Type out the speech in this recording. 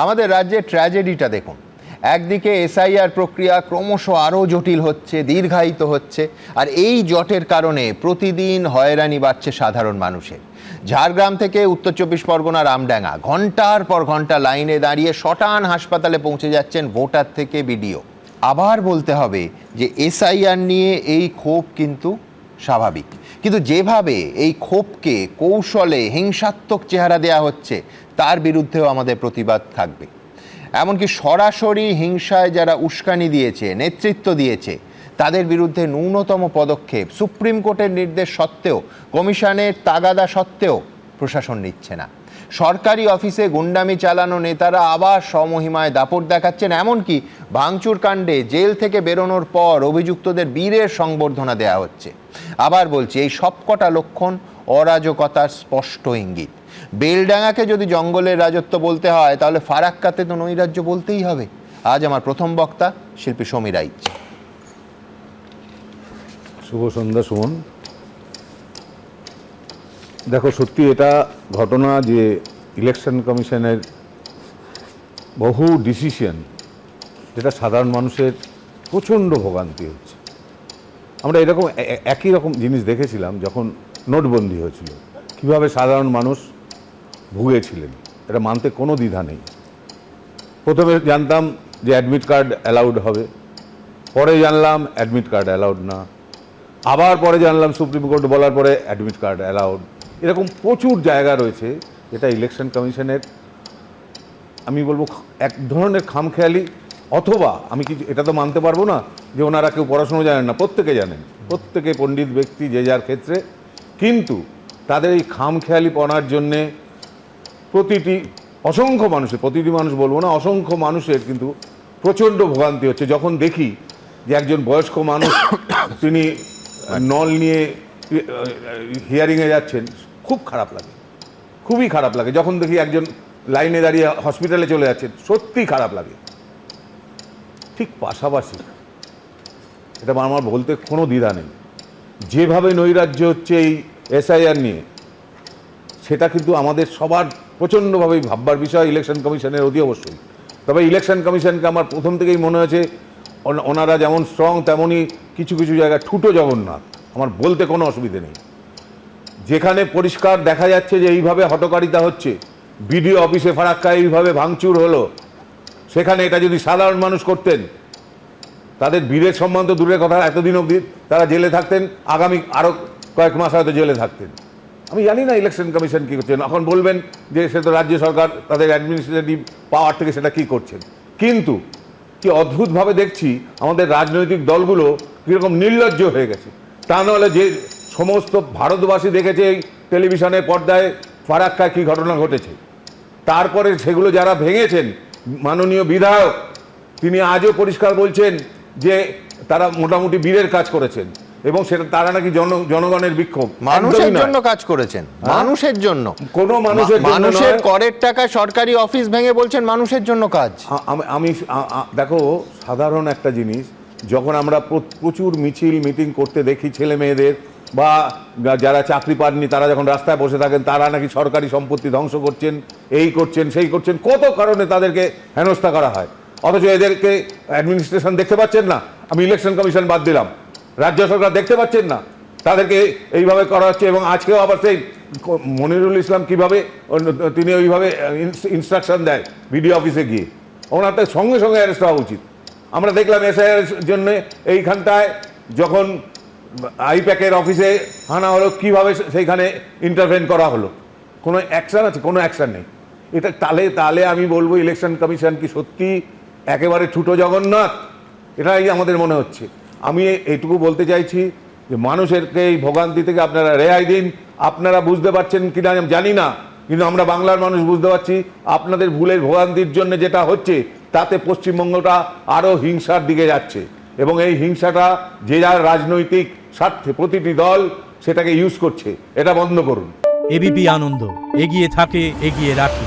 আমাদের রাজ্যের ট্র্যাজেডিটা দেখুন। একদিকে এসআইআর প্রক্রিয়া ক্রমশ আরও জটিল হচ্ছে, দীর্ঘায়িত হচ্ছে, আর এই জটের কারণে প্রতিদিন হয়রানি বাড়ছে সাধারণ মানুষের। ঝাড়গ্রাম থেকে উত্তর চব্বিশ পরগনার আমডাঙ্গা ঘন্টার পর ঘন্টা লাইনে দাঁড়িয়ে শটান হাসপাতালে পৌঁছে যাচ্ছেন ভোটার থেকে বিডিও। আবার বলতে হবে যে এসআইআর নিয়ে এই ক্ষোভ কিন্তু স্বাভাবিক, কিন্তু যেভাবে এই ক্ষোভকে কৌশলে হিংসাত্মক চেহারা দেয়া হচ্ছে তার বিরুদ্ধেও আমাদের প্রতিবাদ থাকবে। এমনকি সরাসরি হিংসায় যারা উস্কানি দিয়েছে, নেতৃত্ব দিয়েছে, তাদের বিরুদ্ধে ন্যূনতম পদক্ষেপ সুপ্রিম কোর্টের নির্দেশ সত্ত্বেও, কমিশনের তাগাদা সত্ত্বেও প্রশাসন নিচ্ছে না। সরকারি অফিসে গুন্ডামি চালানো নেতারা আবার স্বমহিমায় দাপট দেখাচ্ছেন। এমনকি ভাঙচুর কাণ্ডে জেল থেকে বেরোনোর পর অভিযুক্তদের বীরের সংবর্ধনা দেওয়া হচ্ছে। আবার বলছি, এই সবকটা লক্ষণ অরাজকতার স্পষ্ট ইঙ্গিত। বেলডাঙ্গাকে যদি জঙ্গলের রাজত্ব বলতে হয়, তাহলে ফারাক্কাতে তো নৈরাজ্য বলতেই হবে। আজ আমার প্রথম বক্তা শিল্পী সমীর রাইচ। শুভ সন্ধ্যা সুমন। দেখো, সত্যি এটা ঘটনা যে ইলেকশন কমিশনের বহু ডিসিশন, যেটা সাধারণ মানুষের প্রচণ্ড ভোগান্তি হচ্ছে। আমরা এরকম একই রকম জিনিস দেখেছিলাম যখন নোটবন্দি হয়েছিল, কিভাবে সাধারণ মানুষ ভুগেছিলেন। এটা মানতে কোনো দ্বিধা নেই। প্রথমে জানতাম যে অ্যাডমিট কার্ড অ্যালাউড হবে, পরে জানলাম অ্যাডমিট কার্ড অ্যালাউড না, আবার পরে জানলাম সুপ্রিম কোর্ট বলার পরে অ্যাডমিট কার্ড অ্যালাউড। এরকম প্রচুর জায়গা রয়েছে যেটা ইলেকশন কমিশনের, আমি বলবো, এক ধরনের খামখেয়ালি, অথবা আমি কি এটা তো মানতে পারবো না যে ওনারা কেউ পড়াশুনো জানেন না, প্রত্যেকে জানেন, প্রত্যেকে পণ্ডিত ব্যক্তি যে যার ক্ষেত্রে, কিন্তু তাদের এই খামখেয়ালিপনার জন্যে অসংখ্য মানুষের, প্রতিটি মানুষ বলবো না, অসংখ্য মানুষের কিন্তু প্রচণ্ড ভোগান্তি হচ্ছে। যখন দেখি যে একজন বয়স্ক মানুষ তিনি নল নিয়ে হিয়ারিংয়ে যাচ্ছেন, খুব খারাপ লাগে, খুবই খারাপ লাগে। যখন দেখি একজন লাইনে দাঁড়িয়ে হসপিটালে চলে যাচ্ছেন, সত্যিই খারাপ লাগে। ঠিক পাশাপাশি, এটা আমার বলতে কোনো দ্বিধা নেই, যেভাবে নৈরাজ্য হচ্ছে এই এসআইআর নিয়ে, সেটা কিন্তু আমাদের সবার প্রচণ্ডভাবেই ভাববার বিষয়, ইলেকশন কমিশনের অতি অবশ্যই। তবে ইলেকশন কমিশনকে আমার প্রথম থেকেই মনে হয়েছে ওনারা যেমন স্ট্রং, তেমনই কিছু কিছু জায়গায় ঠুটো জগন্নাথ। আমার বলতে কোনো অসুবিধে নেই। যেখানে পরিষ্কার দেখা যাচ্ছে যে এইভাবে হঠকারিতা হচ্ছে, বিডিও অফিসে ফারাক্কায় এইভাবে ভাঙচুর হলো, সেখানে এটা যদি সাধারণ মানুষ করতেন, তাদের বীরের সম্মান তো দূরের কথা, এতদিন অবধি তারা জেলে থাকতেন, আগামী আরও কয়েক মাস হয়তো জেলে থাকতেন। আমি জানি না ইলেকশন কমিশন কী করছেন। এখন বলবেন যে সে তো রাজ্য সরকার, তাদের অ্যাডমিনিস্ট্রেটিভ পাওয়ার থেকে সেটা কী করছেন, কিন্তু কি অদ্ভুতভাবে দেখছি আমাদের রাজনৈতিক দলগুলো কীরকম নির্লজ্জ হয়ে গেছে। তা নাহলে যে সমস্ত ভারতবাসী দেখেছে এই টেলিভিশনের পর্দায় ফারাক্কায় কী ঘটনা ঘটেছে, তারপরে সেগুলো যারা ভেঙেছেন, মাননীয় বিধায়ক তিনি আজও পরিষ্কার বলছেন যে তারা মোটামুটি বীরের কাজ করেছেন, এবং সেটা তারা নাকি জনগণের বিক্ষোভ। মানুষের জন্য কাজ করেছেন, মানুষের জন্য, কোনো মানুষের করের টাকায় সরকারি অফিস ভেঙে বলছেন মানুষের জন্য কাজ। আমি দেখো, সাধারণ একটা জিনিস, যখন আমরা প্রচুর মিছিল মিটিং করতে দেখি ছেলে মেয়েদের, বা যারা চাকরি পাননি তারা যখন রাস্তায় বসে থাকেন, তারা নাকি সরকারি সম্পত্তি ধ্বংস করছেন, এই করছেন সেই করছেন, কত কারণে তাদেরকে হেনস্থা করা হয়, অথচ এদেরকে অ্যাডমিনিস্ট্রেশন দেখতে পাচ্ছেন না। আমি ইলেকশন কমিশন বাদ দিলাম, রাজ্য সরকার দেখতে পাচ্ছেন না, তাদেরকে এইভাবে করা হচ্ছে। এবং আজকেও আবার সেই মনিরুল ইসলাম কিভাবে তিনি ওইভাবে ইনস্ট্রাকশন দেয় বিডিও অফিসে গিয়ে, ওনার তো সঙ্গে সঙ্গে অ্যারেস্ট হওয়া উচিত। আমরা দেখলাম এসআইআর জন্য এইখানটায় যখন আইপ্যাকের অফিসে হানা হলো, কীভাবে সেইখানে ইন্টারভেন করা হলো, কোনো অ্যাকশান আছে? কোনো অ্যাকশান নেই। এটা তালে আমি বলবো ইলেকশন কমিশন কি সত্যি একেবারে ঠুটো জগন্নাথ? এটাই আমাদের মনে হচ্ছে। আমি এইটুকু বলতে চাইছি যে মানুষেরকে এই ভোগান্তি থেকে আপনারা রেহাই দিন। আপনারা বুঝতে পারছেন কিনা জানি না, কিন্তু আমরা বাংলার মানুষ বুঝতে পারছি আপনাদের ভুলের ভোগান্তির জন্য যেটা হচ্ছে, তাতে পশ্চিমবঙ্গটা আরও হিংসার দিকে যাচ্ছে, এবং এই হিংসাটা যে যার রাজনৈতিক স্বার্থে প্রতিটি দল সেটাকে ইউজ করছে। এটা বন্ধ করুন। এবিপি আনন্দ, এগিয়ে থাকে, এগিয়ে রাখে।